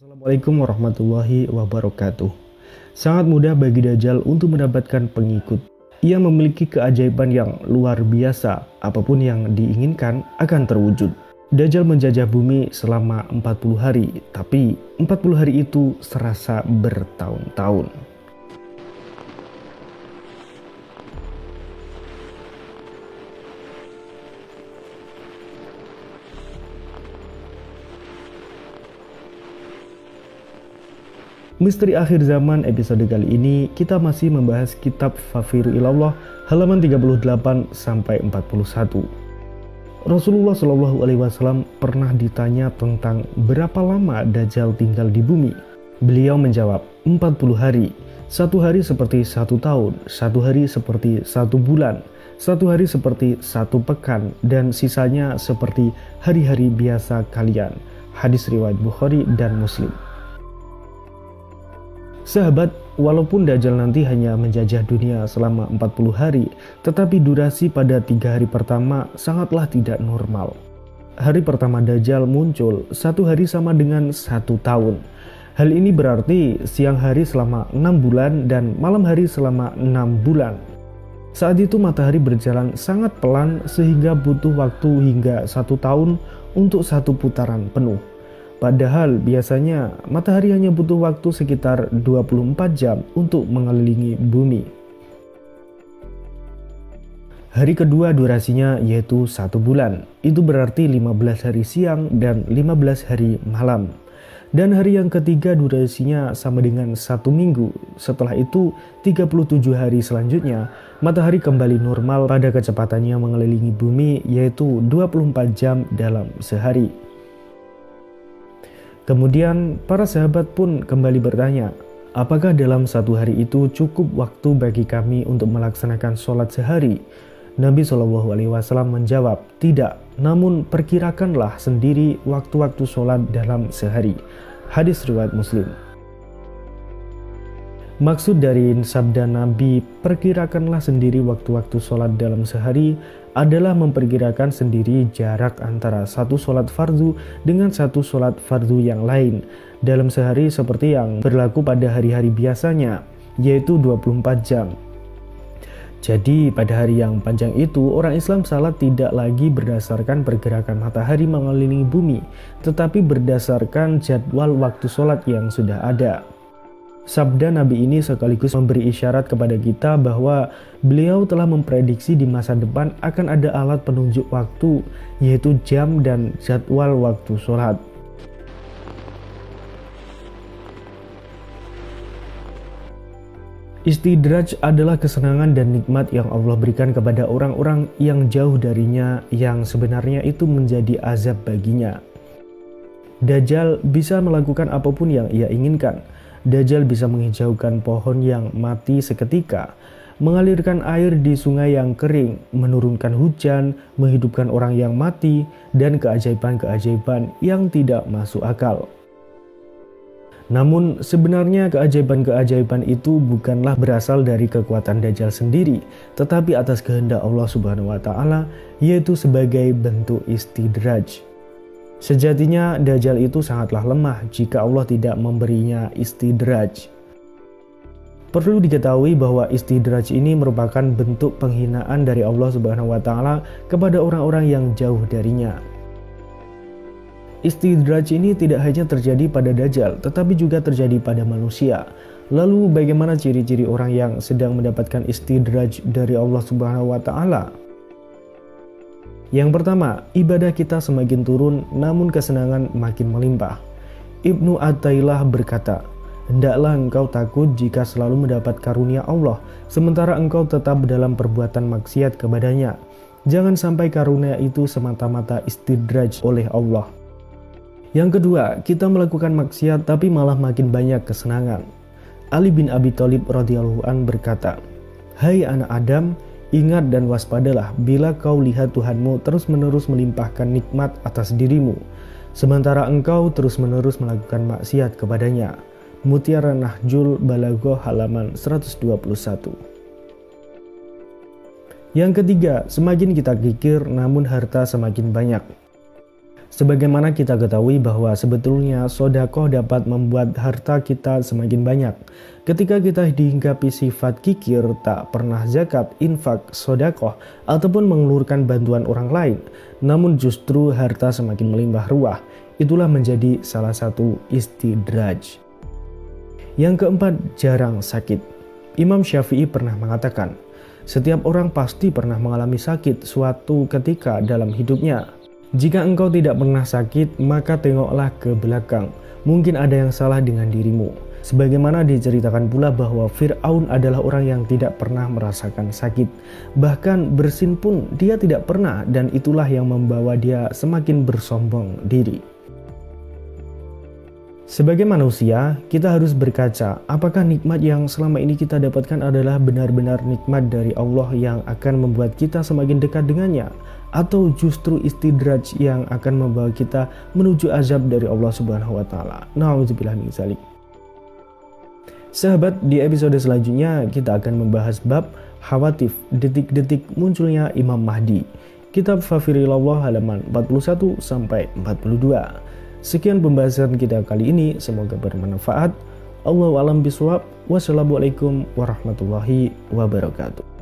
Assalamualaikum warahmatullahi wabarakatuh. Sangat mudah bagi Dajjal untuk mendapatkan pengikut. Ia memiliki keajaiban yang luar biasa. Apapun yang diinginkan akan terwujud. Dajjal menjajah bumi selama 40 hari, tapi 40 hari itu serasa bertahun-tahun. Misteri Akhir Zaman episode kali ini kita masih membahas kitab Fafiru Ilallah halaman 38 sampai 41. Rasulullah Shallallahu Alaihi Wasallam pernah ditanya tentang berapa lama Dajjal tinggal di bumi. Beliau menjawab 40 hari. Satu hari seperti 1 tahun, satu hari seperti 1 bulan, satu hari seperti 1 pekan, dan sisanya seperti hari-hari biasa kalian. Hadis riwayat Bukhari dan Muslim. Sahabat, walaupun Dajjal nanti hanya menjajah dunia selama 40 hari, tetapi durasi pada 3 hari pertama sangatlah tidak normal. Hari pertama Dajjal muncul, 1 hari sama dengan 1 tahun. Hal ini berarti siang hari selama 6 bulan dan malam hari selama 6 bulan. Saat itu matahari berjalan sangat pelan sehingga butuh waktu hingga 1 tahun untuk 1 putaran penuh. Padahal biasanya matahari hanya butuh waktu sekitar 24 jam untuk mengelilingi bumi. Hari kedua durasinya yaitu 1 bulan. Itu berarti 15 hari siang dan 15 hari malam. Dan hari yang ketiga durasinya sama dengan 1 minggu. Setelah itu 37 hari selanjutnya matahari kembali normal pada kecepatannya mengelilingi bumi yaitu 24 jam dalam sehari. Kemudian para sahabat pun kembali bertanya, apakah dalam 1 hari itu cukup waktu bagi kami untuk melaksanakan sholat sehari? Nabi SAW menjawab, tidak, namun perkirakanlah sendiri waktu-waktu sholat dalam sehari. Hadis riwayat Muslim. Maksud dari sabda Nabi, perkirakanlah sendiri waktu-waktu sholat dalam sehari adalah memperkirakan sendiri jarak antara 1 sholat fardu dengan 1 sholat fardu yang lain dalam sehari seperti yang berlaku pada hari-hari biasanya, yaitu 24 jam. Jadi pada hari yang panjang itu, orang Islam salat tidak lagi berdasarkan pergerakan matahari mengelilingi bumi, tetapi berdasarkan jadwal waktu sholat yang sudah ada. Sabda Nabi ini sekaligus memberi isyarat kepada kita bahwa beliau telah memprediksi di masa depan akan ada alat penunjuk waktu, yaitu jam dan jadwal waktu sholat. Istidraj adalah kesenangan dan nikmat yang Allah berikan kepada orang-orang yang jauh darinya, yang sebenarnya itu menjadi azab baginya. Dajjal bisa melakukan apapun yang ia inginkan. Dajjal bisa menghijaukan pohon yang mati seketika, mengalirkan air di sungai yang kering, menurunkan hujan, menghidupkan orang yang mati, dan keajaiban-keajaiban yang tidak masuk akal. Namun sebenarnya keajaiban-keajaiban itu bukanlah berasal dari kekuatan Dajjal sendiri, tetapi atas kehendak Allah Subhanahu wa Ta'ala, yaitu sebagai bentuk istidraj. Sejatinya Dajjal itu sangatlah lemah jika Allah tidak memberinya istidraj. Perlu diketahui bahwa istidraj ini merupakan bentuk penghinaan dari Allah Subhanahu wa Ta'ala kepada orang-orang yang jauh darinya. Istidraj ini tidak hanya terjadi pada Dajjal, tetapi juga terjadi pada manusia. Lalu bagaimana ciri-ciri orang yang sedang mendapatkan istidraj dari Allah Subhanahu wa Ta'ala? Yang pertama, ibadah kita semakin turun namun kesenangan makin melimpah. Ibnu Athaillah berkata, hendaklah engkau takut jika selalu mendapat karunia Allah, sementara engkau tetap dalam perbuatan maksiat kepadanya. Jangan sampai karunia itu semata-mata istidraj oleh Allah. Yang kedua, kita melakukan maksiat tapi malah makin banyak kesenangan. Ali bin Abi Thalib radhiyallahu an berkata, hai anak Adam, ingat dan waspadalah bila kau lihat Tuhanmu terus-menerus melimpahkan nikmat atas dirimu, sementara engkau terus-menerus melakukan maksiat kepadanya. Mutiara Nahjul Balaghah halaman 121. Yang ketiga, semakin kita kikir namun harta semakin banyak. Sebagaimana kita ketahui bahwa sebetulnya sedekah dapat membuat harta kita semakin banyak. Ketika kita dihinggapi sifat kikir, tak pernah zakat, infak, sedekah, ataupun mengeluarkan bantuan orang lain, namun justru harta semakin melimpah ruah. Itulah menjadi salah satu istidraj. Yang keempat, jarang sakit. Imam Syafi'i pernah mengatakan, setiap orang pasti pernah mengalami sakit suatu ketika dalam hidupnya. Jika engkau tidak pernah sakit, maka tengoklah ke belakang. Mungkin ada yang salah dengan dirimu. Sebagaimana diceritakan pula bahwa Fir'aun adalah orang yang tidak pernah merasakan sakit. Bahkan bersin pun dia tidak pernah, dan itulah yang membawa dia semakin bersombong diri. Sebagai manusia, kita harus berkaca, apakah nikmat yang selama ini kita dapatkan adalah benar-benar nikmat dari Allah yang akan membuat kita semakin dekat dengannya, atau justru istidraj yang akan membawa kita menuju azab dari Allah Subhanahu wa taala. Nauzubillah min dzalik. Sahabat, di episode selanjutnya kita akan membahas bab khawatif, detik-detik munculnya Imam Mahdi. Kitab Fafirillah halaman 41 sampai 42. Sekian pembahasan kita kali ini, semoga bermanfaat. Allahu a'lam bishawab. Wassalamualaikum warahmatullahi wabarakatuh.